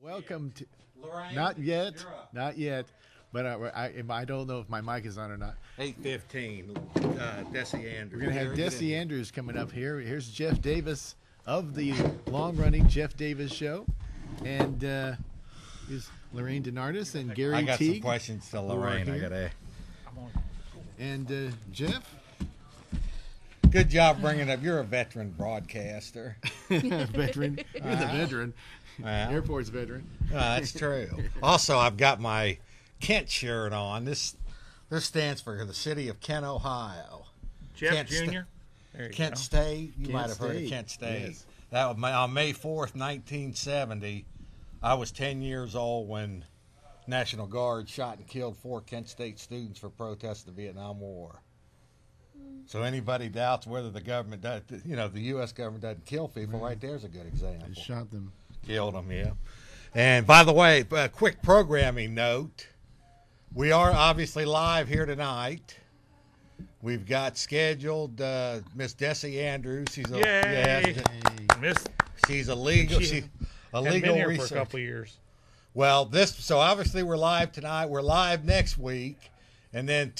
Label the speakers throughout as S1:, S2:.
S1: Welcome to.
S2: Lorraine,
S1: Not yet.
S2: you're up.
S1: Not yet. But I don't know if my mic is on or not.
S2: 8:15. Dessie Andrews.
S1: We're going to have Dessie Andrews coming up here. Here's Jeff Davis of the long-running Jeff Davis Show. And here's Lorraine Denardis and Gary
S2: I got
S1: Teague.
S2: some questions to Lorraine. I got to.
S1: And Jeff?
S2: Good job bringing up. You're a veteran broadcaster.
S1: Veteran. You're the veteran.
S2: Well,
S1: Airport's veteran.
S2: That's true. Also, I've got my Kent shirt on. This stands for the city of Kent, Ohio.
S3: Jeff
S2: Kent
S3: Jr. There you
S2: Kent
S3: go.
S2: State. You
S1: Kent
S2: might have heard of
S1: State,
S2: Kent State.
S1: yes.
S2: That was on May 4th, 1970. I was 10 years old when National Guard shot and killed 4 Kent State students for protest of the Vietnam War. So anybody doubts whether the government does, the U.S. government doesn't kill people, right there's a good example.
S1: I shot them.
S2: Killed them, yeah. And by the way, a quick programming note. We are obviously live here tonight. We've got scheduled Miss Dessie Andrews. She's a
S3: Yay! Miss
S2: she's a legal
S3: She
S2: a
S3: had
S2: legal
S3: been here
S2: research.
S3: for a couple of years.
S2: Well, so obviously we're live tonight. We're live next week, and then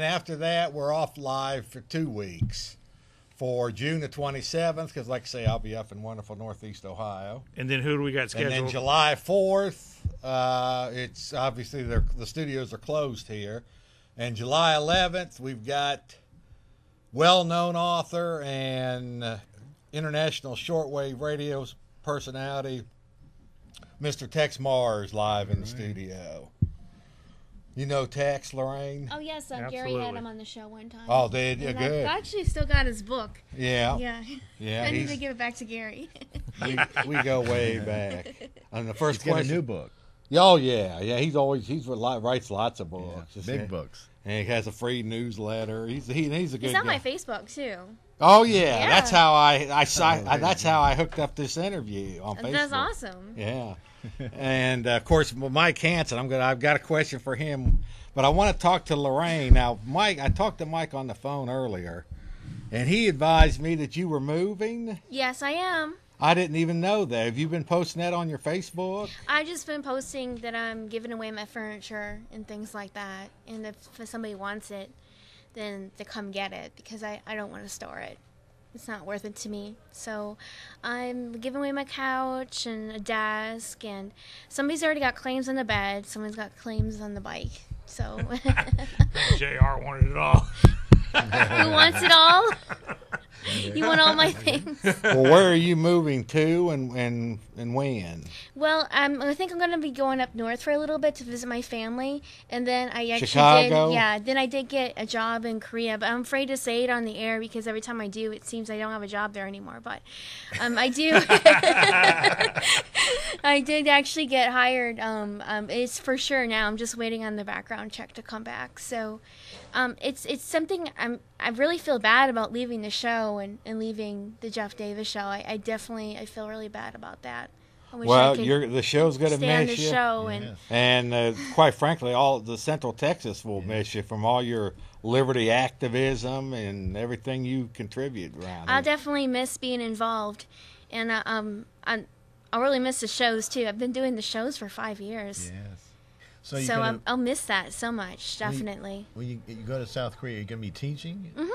S2: after that we're off live for 2 weeks, for June the 27th. Because like I say, I'll be up in wonderful Northeast Ohio.
S3: And then who do we got scheduled?
S2: And then July 4th, it's obviously the studios are closed here. And July 11th, we've got well-known author and international shortwave radio personality, Mr. Tex Mars, live in the studio. You know Tex, Lorraine?
S4: Oh, yes. Gary
S3: Absolutely.
S4: had him on the show one time.
S2: Oh, did you?
S4: And
S2: Good.
S4: I've actually still got his book.
S2: Yeah.
S4: Yeah. I need to give it back to Gary.
S2: we go way back. And the first
S1: He's got a
S2: question.
S1: new book.
S2: Oh yeah. He writes lots of books.
S1: Yeah,
S2: Just
S1: big
S2: saying.
S1: books.
S2: And he has a free newsletter. He's a good
S4: He's on
S2: guy.
S4: my Facebook, too.
S2: Oh yeah,
S4: Yeah.
S2: that's how that's how I hooked up this interview on Facebook.
S4: That's awesome.
S2: Yeah, and of course Mike Hansen. I've got a question for him, but I want to talk to Lorraine now. Mike, I talked to Mike on the phone earlier, and he advised me that you were moving.
S4: Yes, I am.
S2: I didn't even know that. Have you been posting that on your Facebook?
S4: I've just been posting that I'm giving away my furniture and things like that. And if somebody wants it, then to come get it, because I don't want to store it. It's not worth it to me. So I'm giving away my couch and a desk, and somebody's already got claims on the bed. Someone's got claims on the bike. So
S3: JR wanted it all.
S4: who wants it all? You want all my things?
S2: Well, where are you moving to, and when?
S4: Well, I think I'm going to be going up north for a little bit to visit my family, and then I actually
S2: Chicago?
S4: then I did get a job in Korea, but I'm afraid to say it on the air because every time I do, it seems I don't have a job there anymore. But I do. I did actually get hired. It's for sure now. I'm just waiting on the background check to come back. So it's something I really feel bad about leaving the show and leaving the Jeff Davis show. I definitely feel really bad about that. I wish I
S2: Well,
S4: could
S2: the show's going to
S4: stay on
S2: miss
S4: the
S2: you.
S4: show
S1: Yes.
S2: And quite frankly, all the Central Texas will miss you from all your liberty activism and everything you contribute around.
S4: I'll
S2: it.
S4: definitely miss being involved, and I'll really miss the shows too. I've been doing the shows for 5 years,
S1: Yes.
S4: so I'll miss that so much, definitely.
S1: When you go to South Korea, you're going to be teaching?
S4: Mm-hmm.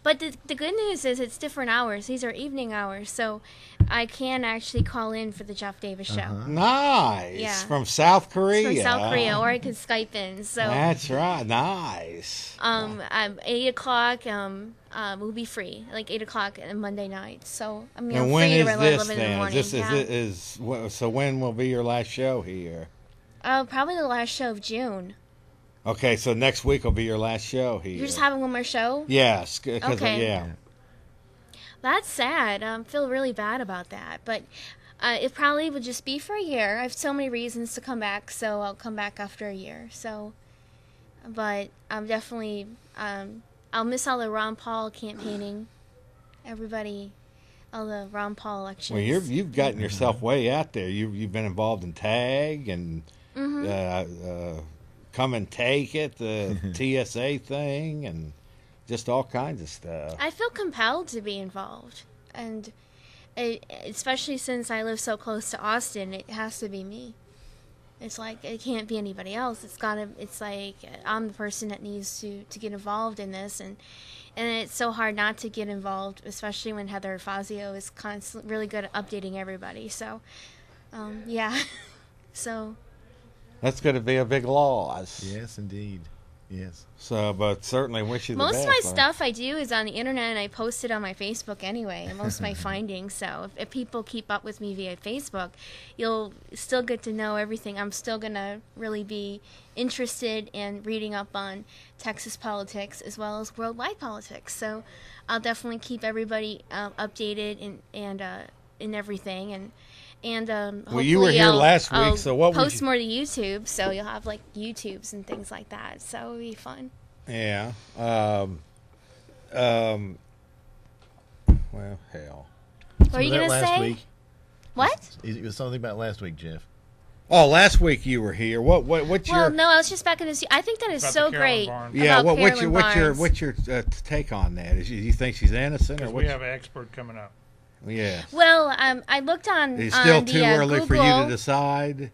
S4: But the good news is it's different hours. These are evening hours, so I can actually call in for the Jeff Davis show.
S2: Nice.
S4: Yeah.
S2: From South Korea.
S4: From South Korea, or I could Skype in. So
S2: That's right. Nice.
S4: 8 o'clock will be free, like 8 o'clock on Monday night. So I'm
S2: And
S4: free
S2: when
S4: to
S2: is
S4: run
S2: this
S4: 11 in the
S2: then?
S4: morning.
S2: So when will be your last show here?
S4: Probably the last show of June.
S2: Okay, so next week will be your last show here.
S4: You're just having one more show?
S2: Yes, because
S4: Okay.
S2: yeah.
S4: That's sad. I feel really bad about that. But it probably would just be for a year. I have so many reasons to come back, so I'll come back after a year. So, but I'm definitely, I'll miss all the Ron Paul campaigning. Everybody, all the Ron Paul elections.
S2: Well, you've gotten yourself way out there. You've been involved in TAG and Come and Take It, the TSA thing, and just all kinds of stuff.
S4: I feel compelled to be involved, and especially since I live so close to Austin, it has to be me. It's like it can't be anybody else. It's like I'm the person that needs to get involved in this, and it's so hard not to get involved, especially when Heather Fazio is constantly really good at updating everybody. So, yeah, so
S2: That's going to be a big loss.
S1: Yes, indeed. Yes.
S2: So, but certainly wish you the
S4: most
S2: best.
S4: of my stuff I do is on the internet, and I post it on my Facebook anyway, and most of my findings. So if people keep up with me via Facebook, you'll still get to know everything. I'm still going to really be interested in reading up on Texas politics as well as worldwide politics. So I'll definitely keep everybody updated and in everything. And
S2: well, you were here last week,
S4: I'll
S2: so what
S4: post
S2: would you...
S4: more to YouTube, so you'll have like YouTubes and things like that. So it'll be fun.
S2: Yeah. Well, hell.
S4: What are you gonna
S1: last
S4: say?
S1: Week,
S4: What?
S1: it was something about last week, Jeff.
S2: Oh, last week you were here. What's
S4: Well,
S2: your...
S4: no, I was just back in the. I think that is
S3: About
S4: so
S3: the Carolyn
S4: great.
S3: Barnes.
S2: Yeah,
S4: about
S2: what's
S4: Carolyn
S2: your take on that? Is you think she's innocent, or
S3: Because
S2: what?
S3: we have an expert coming up.
S2: Yeah.
S4: Well, I looked on.
S2: It's still
S4: on the,
S2: too early
S4: Google.
S2: for you to decide.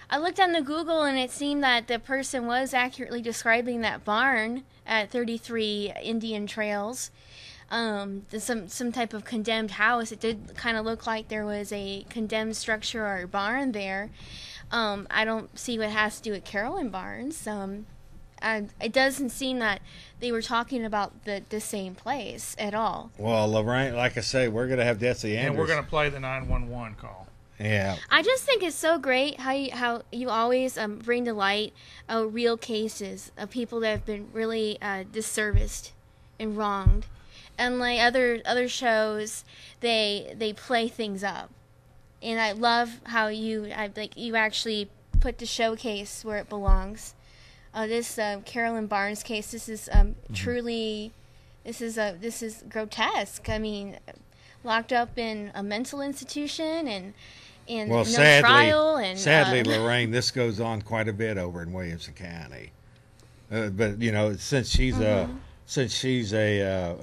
S4: I looked on the Google, and it seemed that the person was accurately describing that barn at 33 Indian Trails. Some type of condemned house. It did kind of look like there was a condemned structure or barn there. I don't see what it has to do with Carolyn Barnes. It doesn't seem that they were talking about the same place at all.
S2: Well, Lorraine, like I say, we're going to have Dessie Anderson.
S3: And we're going to play the 911 call.
S2: Yeah.
S4: I just think it's so great how you always bring to light real cases of people that have been really disserviced and wronged, and like other shows, they play things up, and I love how you actually put the showcase where it belongs. This Carolyn Barnes case, this is truly, this is grotesque. I mean, locked up in a mental institution and
S2: Well,
S4: no trial. And
S2: sadly, Lorraine, this goes on quite a bit over in Williamson County. But you know, since she's an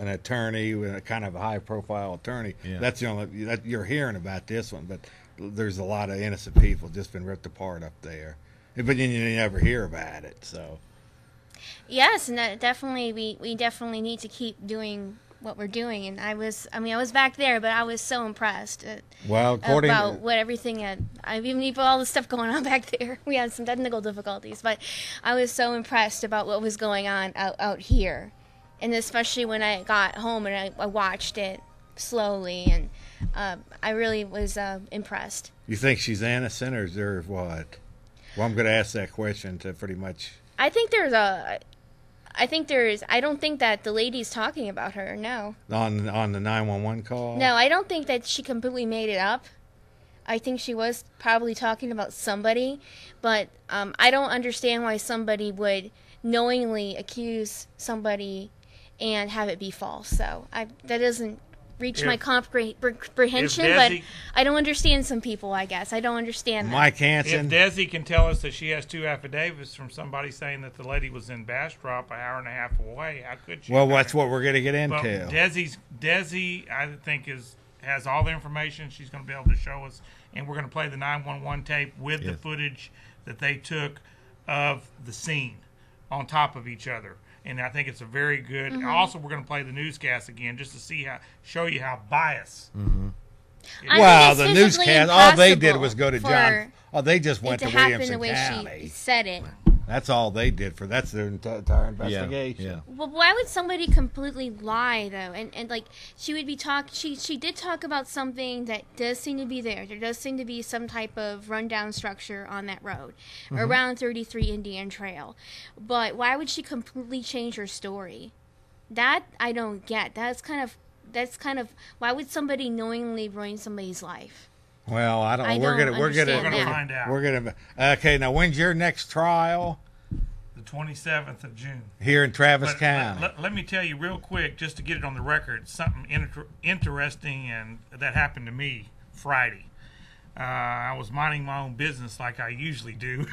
S2: attorney, a kind of a high-profile attorney, that's the only that you're hearing about this one. But there's a lot of innocent people just been ripped apart up there. But then you never hear about it. So
S4: yes, and that definitely we definitely need to keep doing what we're doing. And I was back there, but I was so impressed about what everything had. Even all the stuff going on back there. We had some technical difficulties, but I was so impressed about what was going on out here, and especially when I got home and I watched it slowly, and I really was impressed.
S2: you think she's innocent, or is there what? Well, I'm going to ask that question to pretty much.
S4: I don't think that the lady's talking about her. No.
S2: On the 911 call.
S4: No, I don't think that she completely made it up. I think she was probably talking about somebody, but I don't understand why somebody would knowingly accuse somebody and have it be false. So that doesn't reach my comprehension, but I don't understand some people, I guess. I don't understand that.
S2: Mike Hansen.
S3: If Dessie can tell us that she has 2 affidavits from somebody saying that the lady was in Bastrop an hour and a half away, how could she?
S2: Well, that's what we're going to get into.
S3: But Dessie, I think, has all the information she's going to be able to show us, and we're going to play the 911 tape with the footage that they took of the scene on top of each other. And I think it's a very good.
S4: Mm-hmm.
S3: Also, we're going to play the newscast again just to show you how biased.
S1: Mm-hmm.
S2: Well, the newscast, all they did was go to John. Oh, they just went to Williamson
S4: the way
S2: County.
S4: she said it.
S2: That's all they did that's their entire investigation.
S1: Yeah.
S4: Well, why would somebody completely lie though? And like she would be she did talk about something that does seem to be there. There does seem to be some type of rundown structure on that road around 33 Indian Trail. But why would she completely change her story? That I don't get. That's kind of why would somebody knowingly ruin somebody's life?
S2: Well, I don't know.
S4: We're
S3: gonna find out.
S2: We're gonna. Okay, now when's your next trial?
S3: The 27th of June.
S2: Here in Travis County.
S3: Let me tell you real quick, just to get it on the record, something interesting and that happened to me Friday. I was minding my own business like I usually do,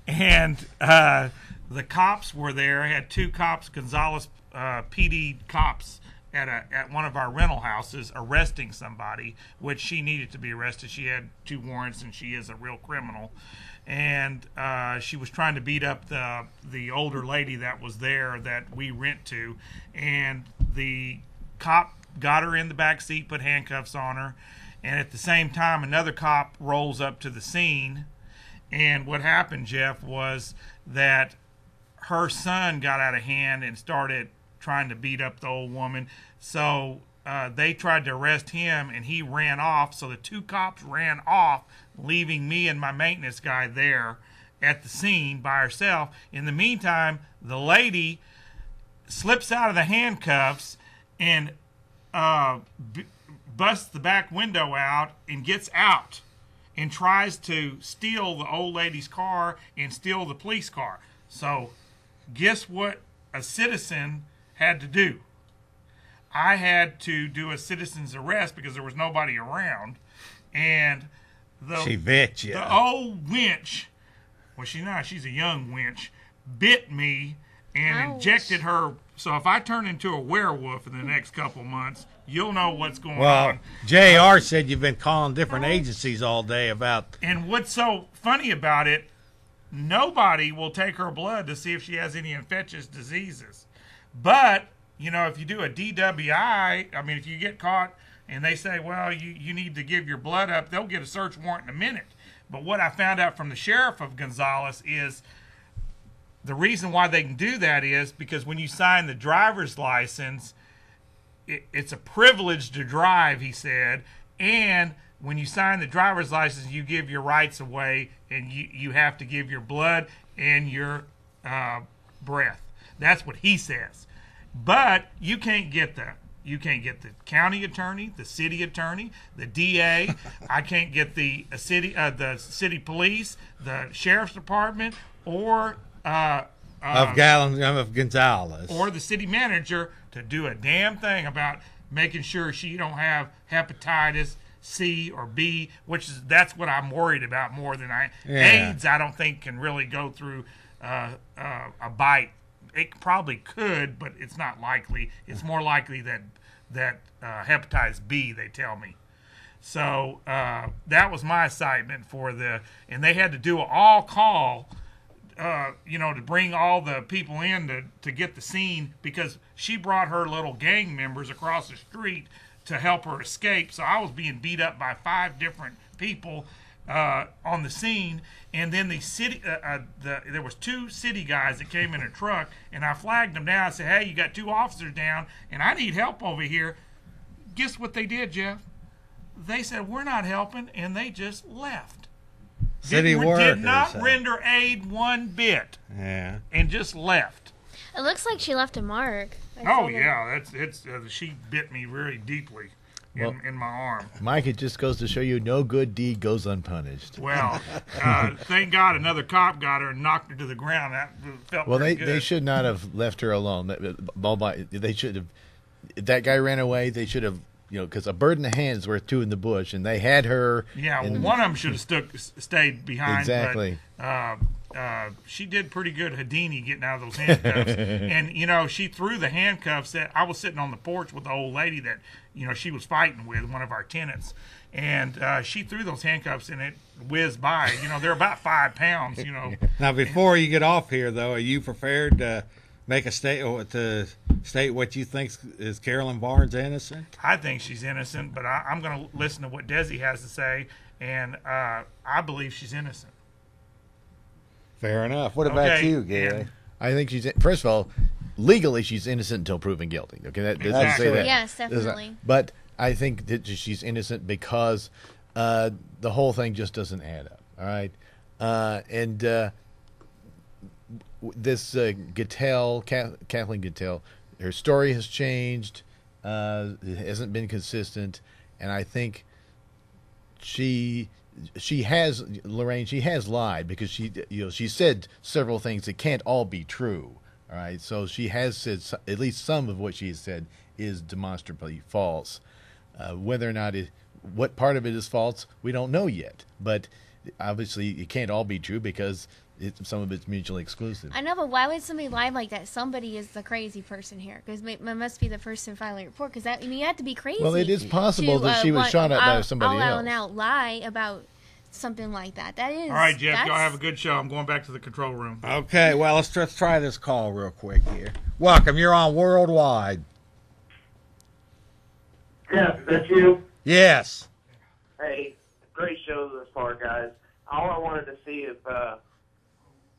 S3: and the cops were there. I had 2 cops, Gonzales PD cops, at one of our rental houses arresting somebody, which she needed to be arrested. She had 2 warrants, and she is a real criminal. And she was trying to beat up the older lady that was there that we rent to, and the cop got her in the back seat, put handcuffs on her, and at the same time another cop rolls up to the scene. And what happened, Jeff, was that her son got out of hand and started trying to beat up the old woman. So they tried to arrest him, and he ran off. So the 2 cops ran off, leaving me and my maintenance guy there at the scene by herself. In the meantime, the lady slips out of the handcuffs and busts the back window out and gets out and tries to steal the old lady's car and steal the police car. So guess what a citizen had to do? I had to do a citizen's arrest because there was nobody around. And
S2: she bit you.
S3: The old wench, well, she's not, she's a young wench, bit me and
S4: Ouch.
S3: injected her. So if I turn into a werewolf in the next couple months, you'll know what's going
S2: Well,
S3: on.
S2: JR said you've been calling different agencies all day about.
S3: And what's so funny about it, nobody will take her blood to see if she has any infectious diseases. But, you know, if you do a DWI, I mean, if you get caught and they say, well, you need to give your blood up, they'll get a search warrant in a minute. But what I found out from the sheriff of Gonzales is the reason why they can do that is because when you sign the driver's license, it's a privilege to drive, he said, and when you sign the driver's license, you give your rights away, and you have to give your blood and your breath. That's what he says. But you can't get the county attorney, the city attorney, the DA. I can't get the city police, the sheriff's department, or
S2: Of Gonzales.
S3: or the city manager to do a damn thing about making sure she don't have hepatitis C or B, that's what I'm worried about more than AIDS. I don't think can really go through a bite. It probably could, but it's not likely. It's more likely that hepatitis B, they tell me. So that was my assignment and they had to do an all-call, to bring all the people in to get the scene because she brought her little gang members across the street to help her escape. So I was being beat up by 5 different people on the scene, and then the city, there was 2 city guys that came in a truck, and I flagged them down. I said, "Hey, you got 2 officers down, and I need help over here." Guess what they did, Jeff? They said, "We're not helping," and they just left.
S2: City workers.
S3: Did not render aid one bit.
S2: Yeah.
S3: And just left.
S4: It looks like she left a mark.
S3: Oh yeah, she bit me very deeply in my arm.
S1: Mike, it just goes to show you no good deed goes unpunished.
S3: Well, thank God another cop got her and knocked her to the ground. That felt pretty good.
S1: They should not have left her alone. They should have. If that guy ran away, they should have. Because a bird in the hand is worth 2 in the bush, and they had her.
S3: Yeah, one of them should have stayed behind.
S1: Exactly.
S3: But, she did pretty good Houdini getting out of those handcuffs. And, she threw the handcuffs I was sitting on the porch with the old lady that, she was fighting with, one of our tenants. And she threw those handcuffs and it whizzed by. They're about 5 pounds,
S2: Now, before you get off here, though, are you prepared to make a statement to state what you think is Carolyn Barnes innocent?
S3: I think she's innocent, but I'm going to listen to what Dessie has to say, and I believe she's innocent.
S2: Fair enough. What about you, Gary?
S1: I think first of all, legally she's innocent until proven guilty. Okay, that doesn't say that.
S4: Yes, definitely.
S1: But I think that she's innocent because the whole thing just doesn't add up. All right, this Gattell, Kathleen Gattell, her story has changed. It hasn't been consistent, and I think she has, Lorraine, she has lied because she said several things that can't all be true. All right, so she has said at least some of what she has said is demonstrably false. Whether or not what part of it is false, we don't know yet. But obviously, it can't all be true because some of it's mutually exclusive.
S4: I know, but why would somebody lie like that? Somebody is the crazy person here, because it must be the person filing a report. Because that, I mean, you have to be crazy.
S1: Well, it is possible that she was shot at by somebody else.
S4: All out and out lie about something like that. That is.
S3: All right, Jeff, y'all have a good show. I'm going back to the control room.
S2: Okay, well, let's try this call real quick here. Welcome, you're on Worldwide.
S5: Jeff, is that you?
S2: Yes.
S5: Hey, great show thus far, guys. All I wanted to see if,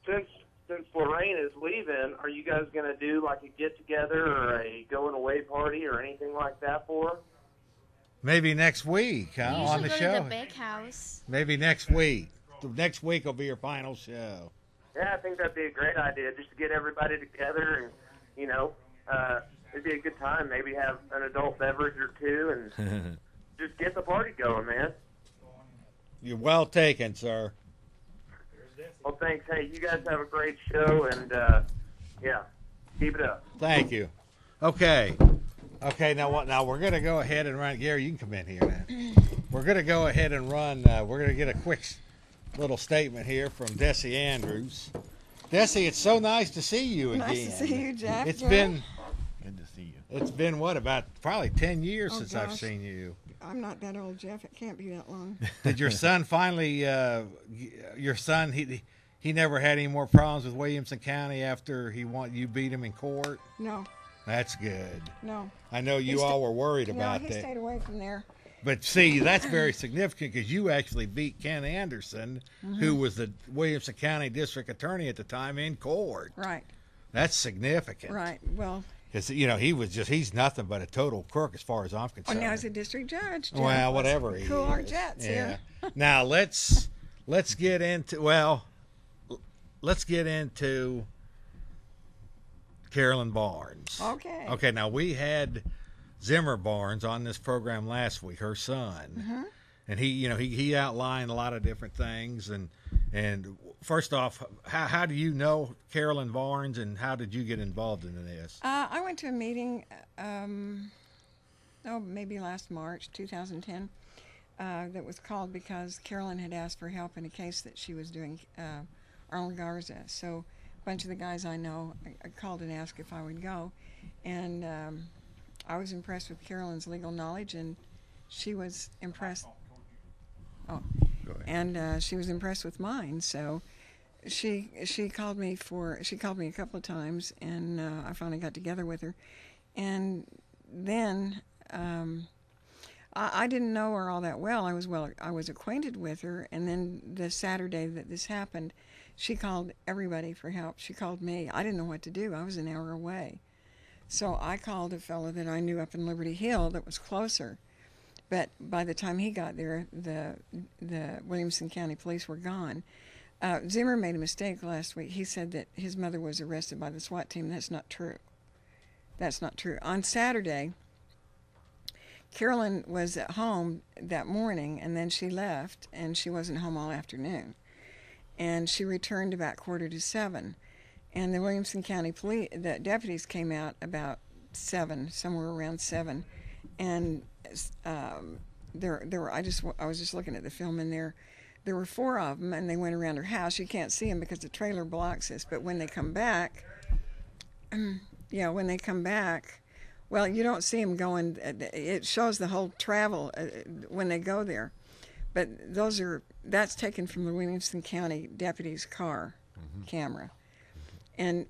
S5: since Lorraine is leaving, are you guys going to do like a get-together or a going-away party or anything like that for her?
S2: Maybe next week, huh, on the
S4: go
S2: show.
S4: to the big house.
S2: Maybe next week. Next week will be your final show.
S5: Yeah, I think that'd be a great idea, just to get everybody together and, you know, it'd be a good time. Maybe have an adult beverage or two and just get the party going, man.
S2: You're well taken, sir.
S5: Well, thanks. Hey, you guys have a great show, and, yeah, keep it up.
S2: Thank you. Okay. Okay, now what? Now we're going to go ahead and run. Gary, you can come in here now. We're going to go ahead and run. We're going to get a quick little statement here from Dessie Andrews. Dessie, it's so nice to see you again.
S6: Nice to see you, Jeff.
S2: It's been
S1: Good to see you.
S2: It's been what, about probably 10 years
S6: Oh,
S2: since I've
S6: gosh.
S2: seen you.
S6: I'm not that old, Jeff. It can't be that long.
S2: Did your son finally? Your son he never had any more problems with Williamson County after you beat him in court.
S6: No,
S2: That's good.
S6: no.
S2: I know you all were worried
S6: No,
S2: about
S6: he
S2: that.
S6: stayed away from there.
S2: But see, that's very significant because you actually beat Ken Anderson, who was the Williamson County District Attorney at the time, in court.
S6: Right,
S2: That's significant.
S6: right. Well,
S2: Because, he's nothing but a total crook as far as I'm
S6: oh,
S2: concerned.
S6: now he's a district judge. Jeff.
S2: Well, whatever
S6: Let's
S2: he
S6: cool our
S2: is.
S6: jets
S2: Yeah.
S6: here.
S2: Now let's get into Carolyn Barnes.
S6: Okay.
S2: Okay. Now we had Zimmer Barnes on this program last week, her son, and he outlined a lot of different things. And first off, how do you know Carolyn Barnes, and how did you get involved in this?
S6: I went to a meeting, maybe last March 2010, that was called because Carolyn had asked for help in a case that she was doing, Arnold Garza. So a bunch of the guys I know, I called and asked if I would go. And I was impressed with Carolyn's legal knowledge, and she was impressed. Oh, and she was impressed with mine. So she called me a couple of times, and I finally got together with her. And then I didn't know her all that well. I was acquainted with her, and then the Saturday that this happened, she called everybody for help. She called me. I didn't know what to do. I was an hour away. So I called a fellow that I knew up in Liberty Hill that was closer. But by the time he got there, the Williamson County police were gone. Zimmer made a mistake last week. He said that his mother was arrested by the SWAT team. That's not true. That's not true. On Saturday, Carolyn was at home that morning, and then she left, and she wasn't home all afternoon. And she returned about 6:45. And the Williamson County police, the deputies came out about 7, somewhere around 7, and there were. I was just looking at the film, and there were 4 of them, and they went around her house. You can't see them because the trailer blocks us. But when they come back, well, you don't see them going. It shows the whole travel when they go there, but that's taken from the Williamson County deputy's car camera. And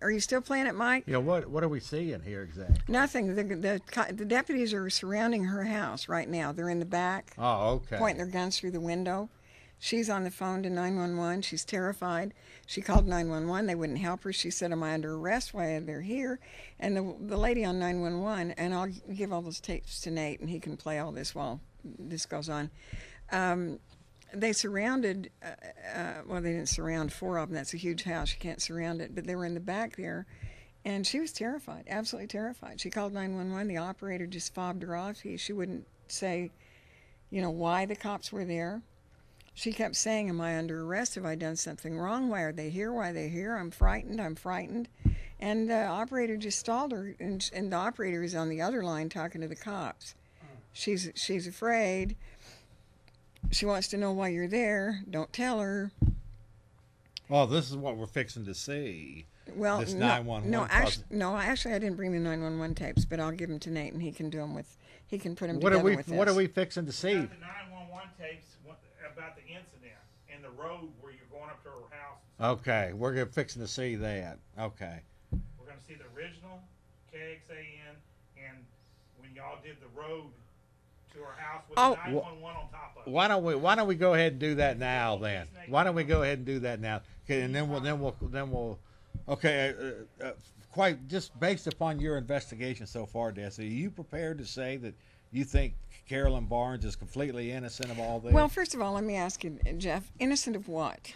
S6: are you still playing it, Mike?
S2: Yeah, what are we seeing here exactly?
S6: Nothing. The deputies are surrounding her house right now. They're in the back,
S2: Oh, okay.
S6: pointing their guns through the window. She's on the phone to 911. She's terrified. She called 911. They wouldn't help her. She said, "Am I under arrest? Why they're here?" And the lady on 911, and I'll give all those tapes to Nate, and he can play all this while this goes on. They surrounded, well, they didn't surround 4 of them. That's a huge house. You can't surround it. But they were in the back there, and she was terrified, absolutely terrified. She called 911. The operator just fobbed her off. She wouldn't say, why the cops were there. She kept saying, "Am I under arrest? Have I done something wrong? Why are they here? Why are they here? I'm frightened. I'm frightened." And the operator just stalled her, and the operator is on the other line talking to the cops. She's afraid. She wants to know why you're there. Don't tell her.
S2: Oh, this is what we're fixing to see.
S6: Well,
S2: This
S6: no,
S2: 911
S6: no,
S2: process.
S6: actually, I didn't bring the 911 tapes, but I'll give them to Nate, and he can do them with. He can put them
S2: What
S6: together
S2: are we?
S6: with this.
S2: What are we fixing to see?
S3: Got the 911 tapes about the incident and the road where you're going up to her house.
S2: Okay, we're fixing to see that. Okay.
S3: We're going to see the original KXAN and when y'all did the road to her house with
S6: Oh.
S3: the 911 on top of it.
S2: Why don't we go ahead and do that now then? Why don't we go ahead and do that now? Okay, and then we'll. Okay, quite just based upon your investigation so far, Dessie, are you prepared to say that you think Carolyn Barnes is completely innocent of all this?
S6: Well, first of all, let me ask you, Jeff, innocent of what?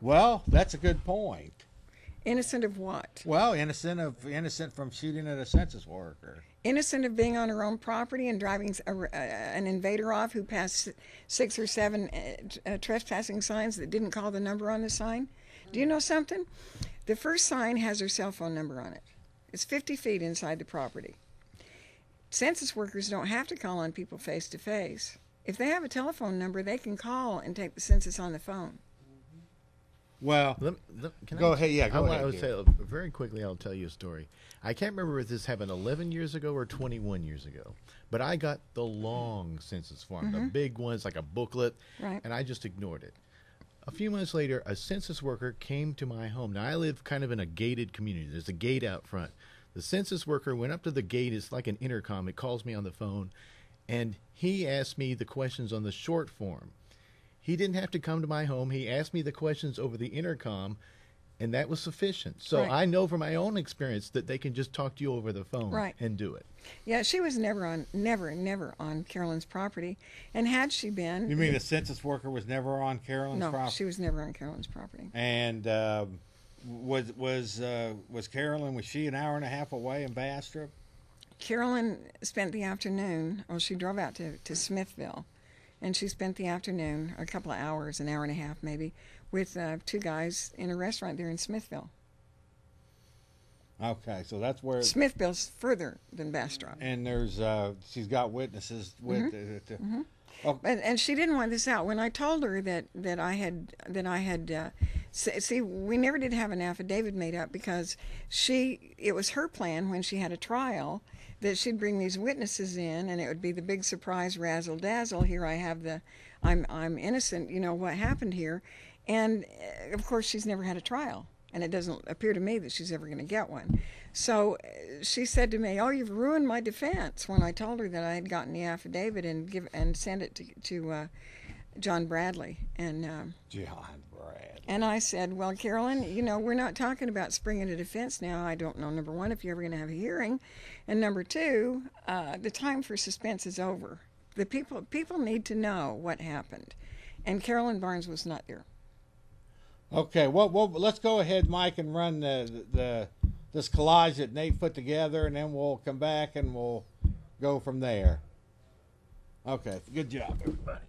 S2: Well, that's a good point.
S6: Innocent of what?
S2: Well, innocent from shooting at a census worker.
S6: Innocent of being on her own property and driving an invader off who passed 6 or 7 trespassing signs that didn't call the number on the sign. Do you know something? The first sign has her cell phone number on it. It's 50 feet inside the property. Census workers don't have to call on people face to face. If they have a telephone number, they can call and take the census on the phone.
S2: Well,
S1: Can
S2: go
S1: I-
S2: ahead. Yeah, go
S1: I
S2: ahead.
S1: would say very quickly. I'll tell you a story. I can't remember if this happened 11 years ago or 21 years ago, but I got the long census form, the big ones like a booklet,
S6: Right.
S1: and I just ignored it. A few months later, a census worker came to my home. Now, I live kind of in a gated community. There's a gate out front. The census worker went up to the gate. It's like an intercom. It calls me on the phone, and he asked me the questions on the short form. He didn't have to come to my home. He asked me the questions over the intercom, and that was sufficient. So
S6: Right.
S1: I know from my own experience that they can just talk to you over the phone
S6: Right.
S1: and do it.
S6: Yeah, she was never on Carolyn's property. And had she been...
S2: You mean the census worker was never on Carolyn's
S6: No,
S2: property?
S6: she was never on Carolyn's property.
S2: And was Carolyn, was she an hour and a half away in Bastrop?
S6: Carolyn spent the afternoon, well, she drove out to Smithville, and she spent the afternoon, a couple of hours, an hour and a half maybe, with 2 guys in a restaurant there in Smithville.
S2: Okay, so that's where.
S6: Smithville's further than Bastrop.
S2: And there's she's got witnesses with. Oh,
S6: And she didn't want this out. When I told her that I had see, we never did have an affidavit made up because it was her plan when she had a trial that she'd bring these witnesses in and it would be the big surprise razzle dazzle. Here I have I'm innocent. You know what happened here, and of course she's never had a trial. And it doesn't appear to me that she's ever going to get one. So she said to me, "Oh, you've ruined my defense." When I told her that I had gotten the affidavit and sent it to John Bradley, and
S2: John Brad.
S6: and I said, "Well, Carolyn, you know, we're not talking about springing a defense now. I don't know, number one, if you're ever going to have a hearing, and number two, the time for suspense is over. The people need to know what happened, and Carolyn Barnes was not there."
S2: Okay, well, let's go ahead, Mike, and run this collage that Nate put together, and then we'll come back and we'll go from there. Okay, good job, everybody.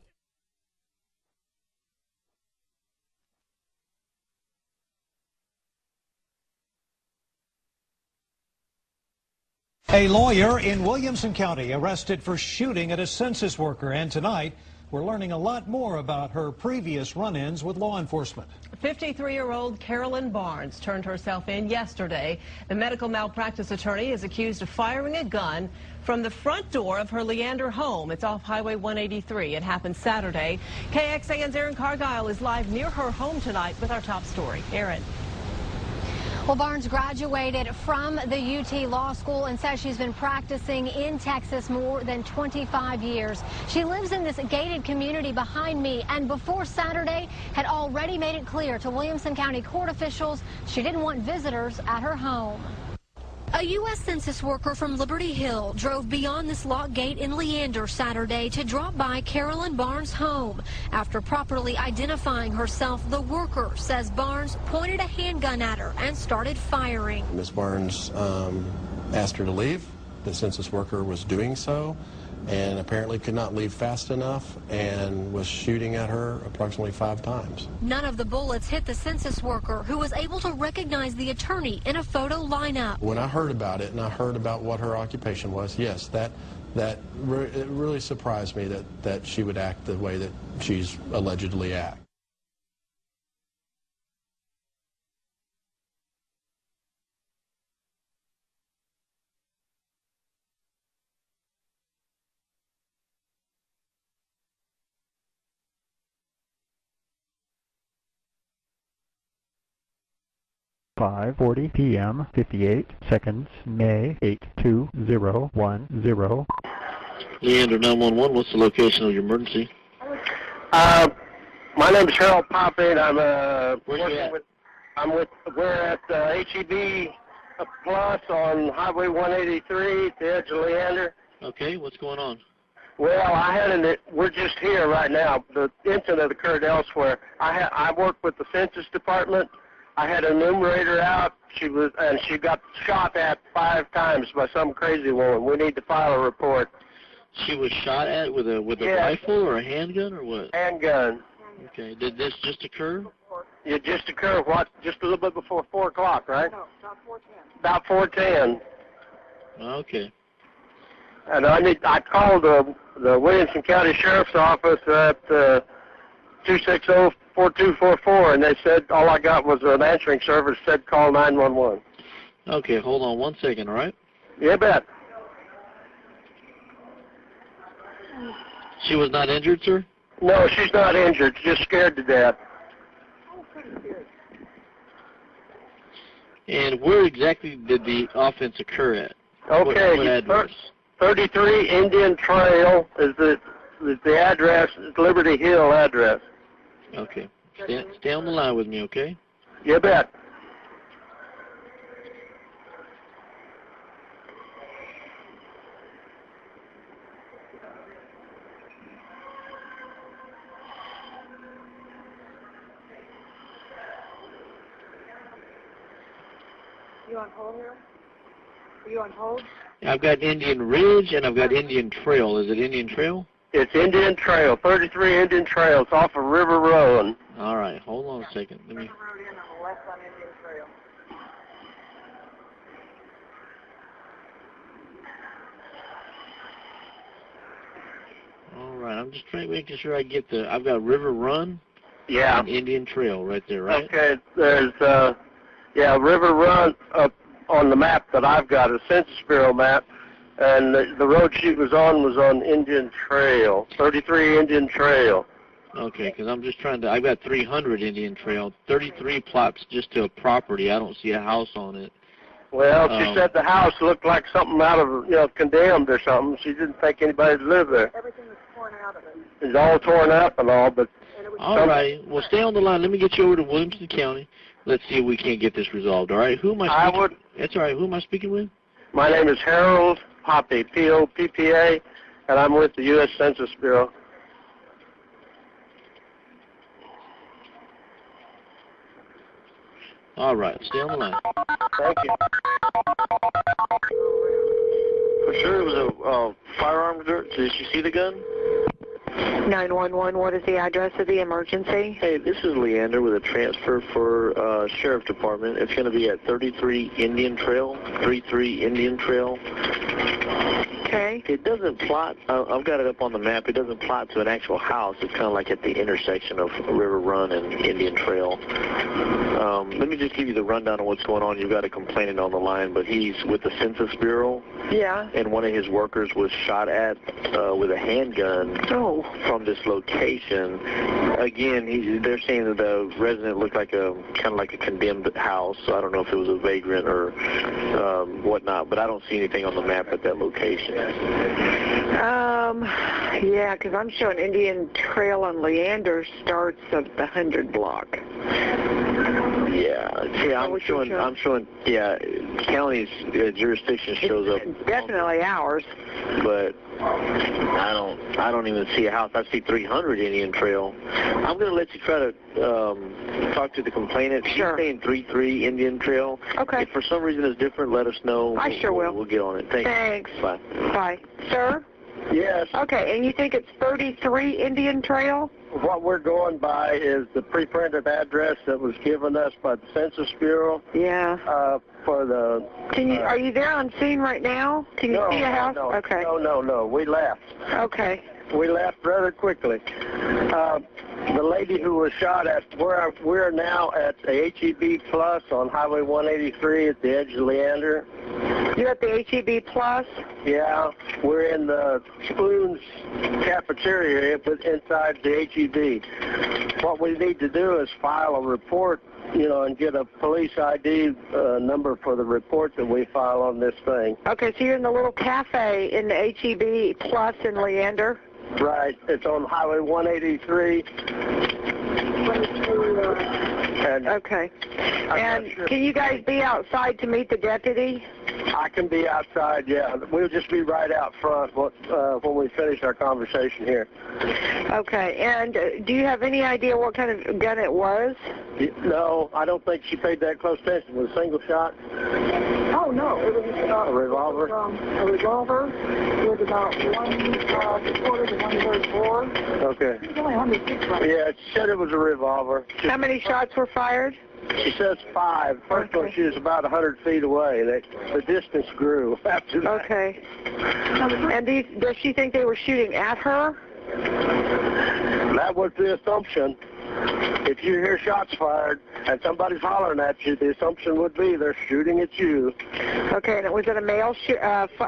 S7: A lawyer in Williamson County arrested for shooting at a census worker, and tonight we're learning a lot more about her previous run-ins with law enforcement.
S8: 53-year-old Carolyn Barnes turned herself in yesterday. The medical malpractice attorney is accused of firing a gun from the front door of her Leander home. It's off Highway 183. It happened Saturday. KXAN's Aaron Cargile is live near her home tonight with our top story. Aaron.
S9: Well, Barnes graduated from the UT Law School and says she's been practicing in Texas more than 25 years. She lives in this gated community behind me, and before Saturday had already made it clear to Williamson County court officials she didn't want visitors at her home. A U.S. Census worker from Liberty Hill drove beyond this locked gate in Leander Saturday to drop by Carolyn Barnes' home. After properly identifying herself, the worker says Barnes pointed a handgun at her and started firing.
S10: Ms. Barnes asked her to leave. The census worker was doing so and apparently could not leave fast enough and was shooting at her approximately 5 times.
S9: None of the bullets hit the census worker, who was able to recognize the attorney in a photo lineup.
S10: When I heard about it and I heard about what her occupation was, yes, it really surprised me that she would act the way that she's allegedly act.
S11: 5:40 p.m. 58 seconds, May 82010.
S12: Leander 911, what's the location of your emergency?
S13: My name is Harold Poppin. I'm we're at HEB Plus on Highway 183 at the edge of Leander.
S12: Okay, what's going on?
S13: Well, we're just here right now. The incident occurred elsewhere. I work with the Census Department. I had a numerator out. She got shot at 5 times by some crazy woman. We need to file a report.
S12: She was shot at with a rifle or a handgun or what?
S13: Handgun.
S12: Okay. Did this just occur?
S13: It just occurred, just a little bit before 4 o'clock, right? No, about 4:10.
S12: Okay.
S13: And I called the Williamson County Sheriff's Office at 260-4244, and they said all I got was an answering service said call 911.
S12: Okay, hold on 1 second, all right?
S13: You bet.
S12: She was not injured, sir?
S13: No, she's not injured. Just scared to death.
S12: And where exactly did the offense occur at?
S13: Okay,
S12: what address?
S13: 33 Indian Trail is the address. It's Liberty Hill address.
S12: Okay. Stay on the line with me, okay?
S13: You bet.
S14: You on hold here? Are you on hold?
S12: I've got Indian Ridge and I've got Indian Trail. Is it Indian Trail?
S13: It's Indian Trail, 33 Indian Trail. It's off of River Road.
S12: All right, hold on a second. Let me. All right, I'm just making sure I get I've got River Run.
S13: Yeah.
S12: And Indian Trail right there, right?
S13: Okay, there's River Run up on the map that I've got, a Census Bureau map, and the road she was on Indian Trail, 33 Indian Trail.
S12: Okay, because I'm just I've got 300 Indian Trail, 33 plots just to a property. I don't see a house on it.
S13: Well, she said the house looked like something out of, condemned or something. She didn't think anybody would live there.
S14: Everything was torn out of it.
S13: It's all torn up and all, but...
S12: All right. Well, stay on the line. Let me get you over to Williamson County. Let's see if we can't get this resolved. All right. Who am I speaking? That's all right. Who am I speaking with?
S13: My name is Harold Poppy, P-O-P-P-A, and I'm with the U.S. Census Bureau.
S12: All right. Stay on the line.
S13: Thank you.
S15: For sure it was a firearm. Did you see the gun?
S14: 911, what is the address of the emergency?
S15: Hey, this is Leander with a transfer for Sheriff Department. It's going to be at 33 Indian Trail, 33 Indian Trail.
S14: Okay.
S15: It doesn't plot, I've got it up on the map, it doesn't plot to an actual house. It's kind of like at the intersection of River Run and Indian Trail. Let me just give you the rundown of what's going on. You've got a complainant on the line, but he's with the Census Bureau.
S14: Yeah.
S15: And one of his workers was shot at with a handgun from this location. Again, they're saying that the resident looked like kind of like a condemned house. So I don't know if it was a vagrant or whatnot, but I don't see anything on the map at that location.
S14: Yeah, because I'm showing Indian Trail on Leander starts at the 100 block.
S15: Yeah, I'm showing. County's jurisdiction shows up.
S14: Definitely ours.
S15: But I don't even see a house. I see 300 Indian Trail. I'm going to let you try to talk to the complainant.
S14: Sure.
S15: She's saying 33 Indian Trail.
S14: Okay.
S15: If for some reason it's different, let us know.
S14: I sure will.
S15: We'll get on it. Thanks.
S14: Thanks.
S15: Bye.
S14: Bye. Sir?
S13: Yes.
S14: Okay, and you think it's 33 Indian Trail?
S13: What we're going by is the pre-printed address that was given us by the Census Bureau.
S14: Yeah.
S13: For the...
S14: Are you there on scene right now? Can you see a house?
S13: No,
S14: okay.
S13: No. We left.
S14: Okay.
S13: We left rather quickly. The lady who was shot at, we're now at the HEB Plus on Highway 183 at the edge of Leander.
S14: You're at the HEB Plus?
S13: Yeah, we're in the Spoons cafeteria area, but inside the HEB. What we need to do is file a report and get a police ID number for the report that we file on this thing.
S14: Okay, so you're in the little cafe in the HEB Plus in Leander?
S13: Right. It's on Highway 183.
S14: Okay. And can you guys be outside to meet the deputy?
S13: I can be outside, yeah. We'll just be right out front when we finish our conversation here.
S14: Okay. And do you have any idea what kind of gun it was?
S13: No, I don't think she paid that close attention. Was it a single shot?
S14: Oh, no. It was
S13: a revolver?
S14: A revolver with about 1/4 to 1/3 bore.
S13: Okay.
S14: It's only 106 right?
S13: Yeah, she said it was a revolver.
S14: How many shots were fired?
S13: She says 5. First one, she was about 100 feet away. The distance grew after that.
S14: Okay. And does she think they were shooting at her?
S13: That was the assumption. If you hear shots fired and somebody's hollering at you, the assumption would be they're shooting at you.
S14: Okay, and was it a male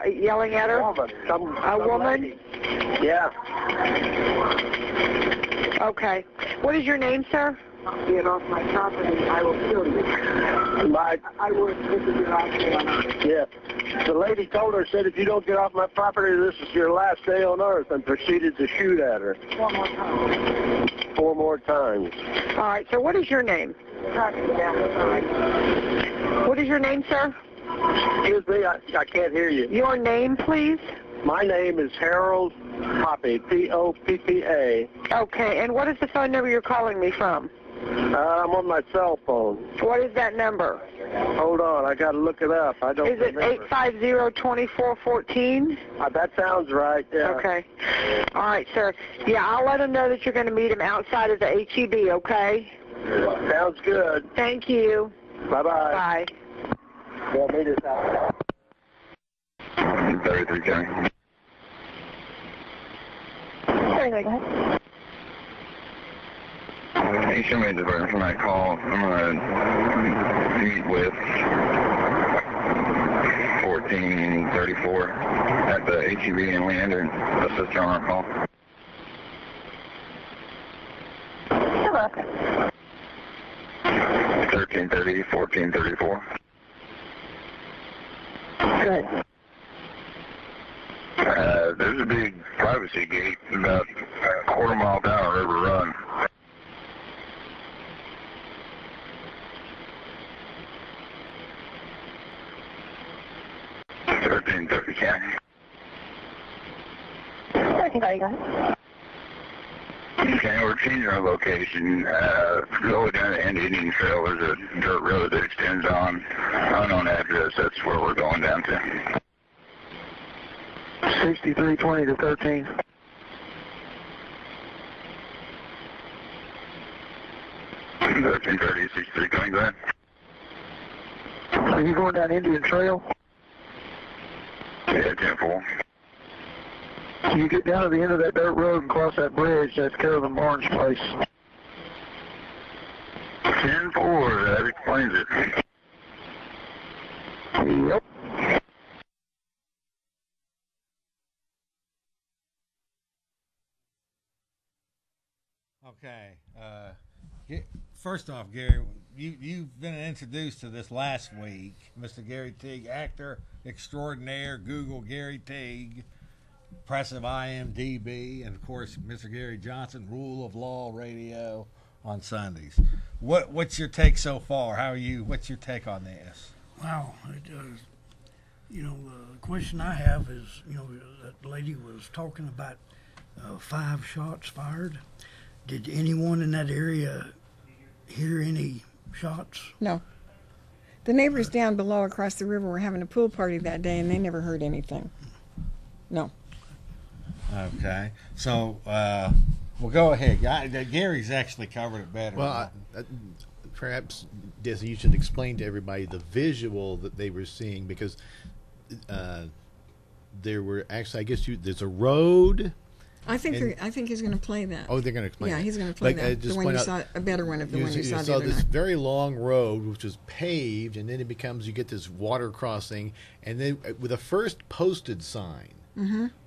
S14: yelling at her?
S13: A woman.
S14: A woman?
S13: Lady. Yeah.
S14: Okay. What is your name, sir?
S16: Get off my property, I will kill you.
S13: I would.
S16: This is your last day on earth.
S13: Yeah. The lady told her, said, if you don't get off my property, this is your last day on earth, and proceeded to shoot at her.
S16: 4 more times.
S13: 4 more times.
S14: All right, so what is your name? What is your name, sir?
S13: Excuse me, I can't hear you.
S14: Your name, please?
S13: My name is Harold Poppy, P-O-P-P-A.
S14: Okay, and what is the phone number you're calling me from?
S13: I'm on my cell phone.
S14: What is that number?
S13: Hold on, I got to look it up. I don't remember.
S14: Is it 850-2414?
S13: That sounds right, yeah.
S14: Okay. All right, sir. Yeah, I'll let him know that you're going to meet him outside of the HEB, okay?
S13: Sounds good.
S14: Thank you.
S13: Bye-bye.
S14: Bye.
S13: Yeah, meet us outside.
S17: 33 County.
S14: Go ahead.
S17: He showed me the version from that call. I'm going to meet with 1434 at the HEB in Leander and assist her on our call.
S14: Hello.
S17: 1330, 1434.
S14: Good.
S17: There's a big privacy gate about a quarter mile down River Run. County. Okay, we're changing our location. Going down the Indian Trail, there's a dirt road that extends on unknown address. That's where we're going down to.
S13: 6320 to 13.
S17: Thirteen 63 going, go ahead.
S13: Are you going down Indian Trail?
S17: Yeah, 10-4.
S13: Can you get down to the end of that dirt road and cross that bridge? That's Carolyn Barnes' place.
S17: 10-4, that explains it.
S13: Yep.
S2: Okay. First off, Gary, you've been introduced to this last week. Mr. Gary Teague, actor extraordinaire. Google Gary Teague, impressive IMDb, and of course, Mr. Gary Johnson, Rule of Law Radio on Sundays. What's your take so far? What's your take on this?
S18: Wow. The question I have is, that lady was talking about 5 shots fired. Did anyone in that area hear any shots?
S6: No. The neighbors down below across the river were having a pool party that day, and they never heard anything. No.
S2: Okay. So, well, go ahead. Gary's actually covered it better.
S1: Well, perhaps, Dessie, you should explain to everybody the visual that they were seeing, because there were actually, I guess there's a road.
S6: I think he's going to play that.
S1: Oh, they're going to explain.
S6: Yeah, he's going to play that. The one you saw, a better one of the one you saw the other
S1: this
S6: night.
S1: very long road, which was paved, and then you get this water crossing, and then with a first posted sign,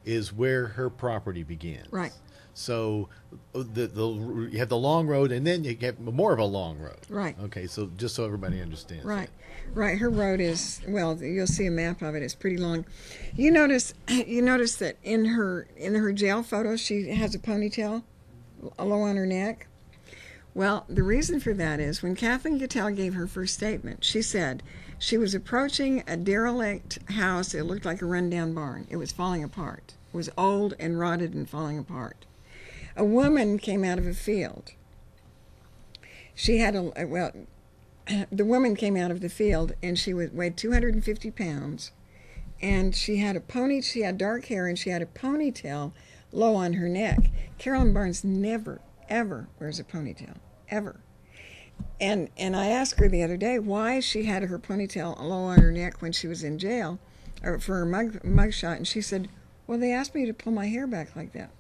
S1: is where her property begins.
S6: Right.
S1: So you have the long road, and then you get more of a long road.
S6: Right.
S1: Okay, so just so everybody understands.
S6: Right. Right. Her road is, well, you'll see a map of it. It's pretty long. You notice that in her jail photo, she has a ponytail low on her neck. Well, the reason for that is when Kathleen Gattell gave her first statement, she said she was approaching a derelict house. It looked like a rundown barn. It was falling apart. It was old and rotted and falling apart. A woman came out of a field. She had the woman came out of the field, and she weighed 250 pounds, and she had dark hair, and she had a ponytail low on her neck. Carolyn Barnes never, ever wears a ponytail, ever. And I asked her the other day why she had her ponytail low on her neck when she was in jail, or for her mug shot, and she said, well, they asked me to pull my hair back like that.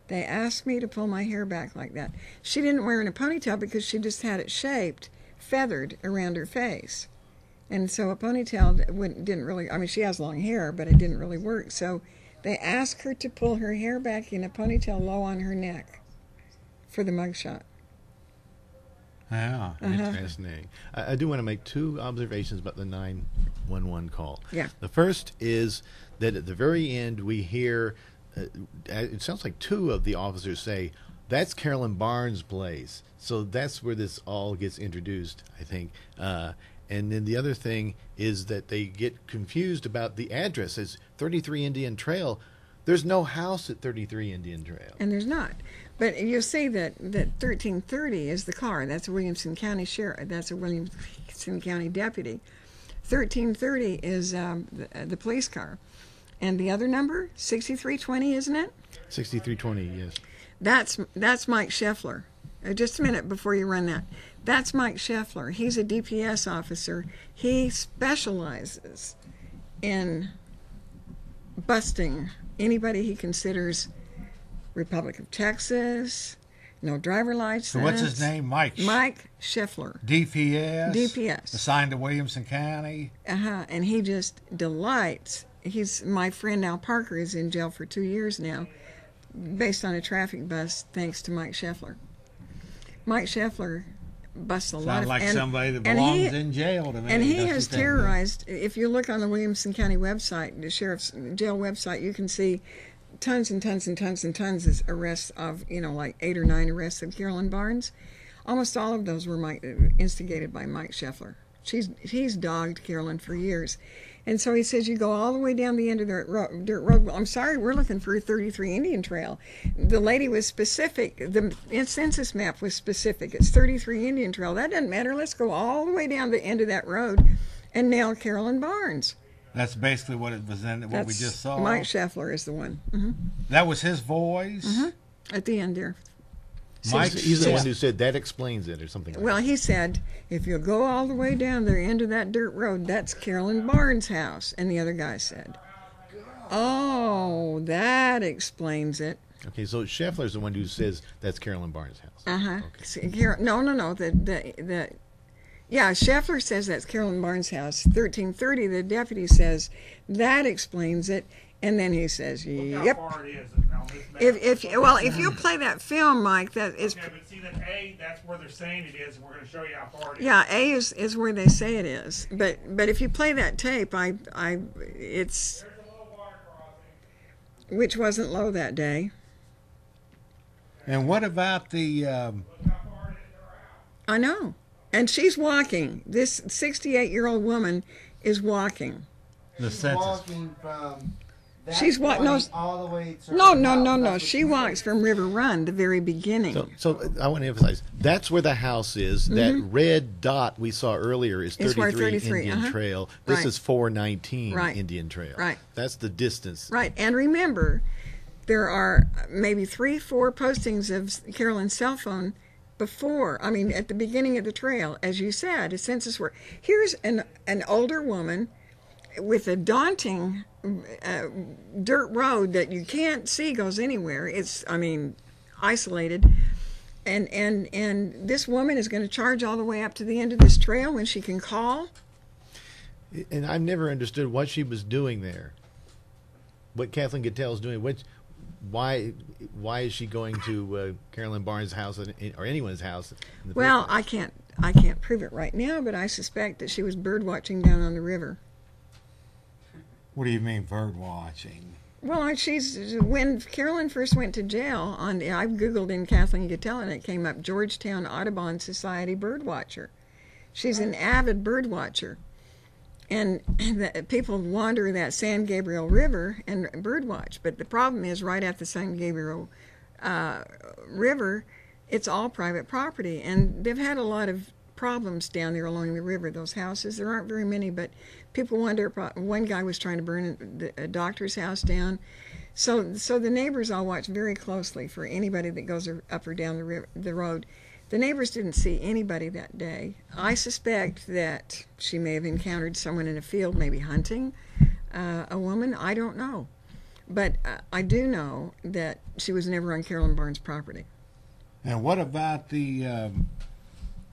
S6: They asked me to pull my hair back like that. She didn't wear it in a ponytail because she just had it shaped, feathered around her face. And so a ponytail didn't really, I mean, she has long hair, but it didn't really work. So they asked her to pull her hair back in a ponytail low on her neck for the mugshot.
S1: Wow, fascinating. I do want to make two observations about the 911 call.
S6: Yeah.
S1: The first is that at the very end we hear, it sounds like two of the officers say, that's Carolyn Barnes' place. So that's where this all gets introduced, I think. And then the other thing is that they get confused about the address. It's 33 Indian Trail. There's no house at 33 Indian Trail.
S6: And there's not. But you'll see that 1330 is the car. That's a Williamson County sheriff. That's a Williamson County deputy. 1330 is the police car. And the other number, 6320, isn't it?
S1: 6320, yes.
S6: That's Mike Scheffler. Just a minute before you run that. That's Mike Scheffler. He's a DPS officer. He specializes in busting anybody he considers Republic of Texas, no driver license.
S2: So what's his name? Mike
S6: Scheffler.
S2: DPS. Assigned to Williamson County.
S6: And he just delights. My friend Al Parker is in jail for 2 years now, based on a traffic bust, thanks to Mike Scheffler. Mike Scheffler busts a lot of...
S2: Sounds like somebody that belongs in jail to me.
S6: And he has terrorized... If you look on the Williamson County website, the sheriff's jail website, you can see tons and tons and tons and tons of arrests of, like 8 or 9 arrests of Carolyn Barnes. Almost all of those were instigated by Mike Scheffler. He's dogged Carolyn for years. And so he says, you go all the way down the end of the dirt road. Well, I'm sorry, we're looking for a 33 Indian Trail. The lady was specific. The census map was specific. It's 33 Indian Trail. That doesn't matter. Let's go all the way down the end of that road and nail Carolyn Barnes.
S2: That's basically what it was in, what we just saw.
S6: Mike Scheffler is the one.
S2: That was his voice?
S6: At the end there.
S1: He's the one who said that explains it or something like that.
S6: Well, he said, if you go all the way down the end of that dirt road, that's Carolyn Barnes' house. And the other guy said, oh, that explains it.
S1: Okay, so Scheffler's the one who says that's Carolyn Barnes' house.
S6: Okay. No. Yeah, Scheffler says that's Carolyn Barnes' house. 1330, the deputy says that explains it. And then he says, "Yep."
S3: How far it is on this map.
S6: If you play that film, Mike, that is.
S3: Okay, but see that A, that's where they're saying it is, and we're going to show you how far it is.
S6: Yeah, A is where they say it is. But if you play that tape, it's which wasn't low that day.
S2: And what about the?
S6: I know, and she's walking. This 68-year-old woman is walking.
S2: She's
S19: walking from.
S6: She's walking
S19: all the way to
S6: no. She walks from River Run, the very beginning.
S1: So I want to emphasize that's where the house is. That red dot we saw earlier is 33 Indian Trail. This is 419 Indian Trail.
S6: Right.
S1: That's the distance.
S6: Right. And remember, there are maybe 3-4 postings of Carolyn's cell phone at the beginning of the trail, as you said, a census work. Here's an older woman with a daunting dirt road that you can't see goes anywhere. It's, isolated. And this woman is going to charge all the way up to the end of this trail when she can call.
S1: And I've never understood what she was doing there. what Kathleen Gittell is doing. Why is she going to Carolyn Barnes' house or anyone's house?
S6: Well, I can't prove it right now, but I suspect that she was bird watching down on the river.
S2: What do you mean bird watching?
S6: Well, when Carolyn first went to jail, I Googled in Kathleen Gittell and it came up Georgetown Audubon Society bird watcher. She's an avid bird watcher. And people wander that San Gabriel River and bird watch. But the problem is right at the San Gabriel River, it's all private property. And they've had a lot of problems down there along the river, those houses. There aren't very many, but people wonder. One guy was trying to burn a doctor's house down. So the neighbors all watch very closely for anybody that goes up or down the road. The neighbors didn't see anybody that day. I suspect that she may have encountered someone in a field, maybe hunting a woman. I don't know. But I do know that she was never on Carolyn Barnes' property.
S2: And what about the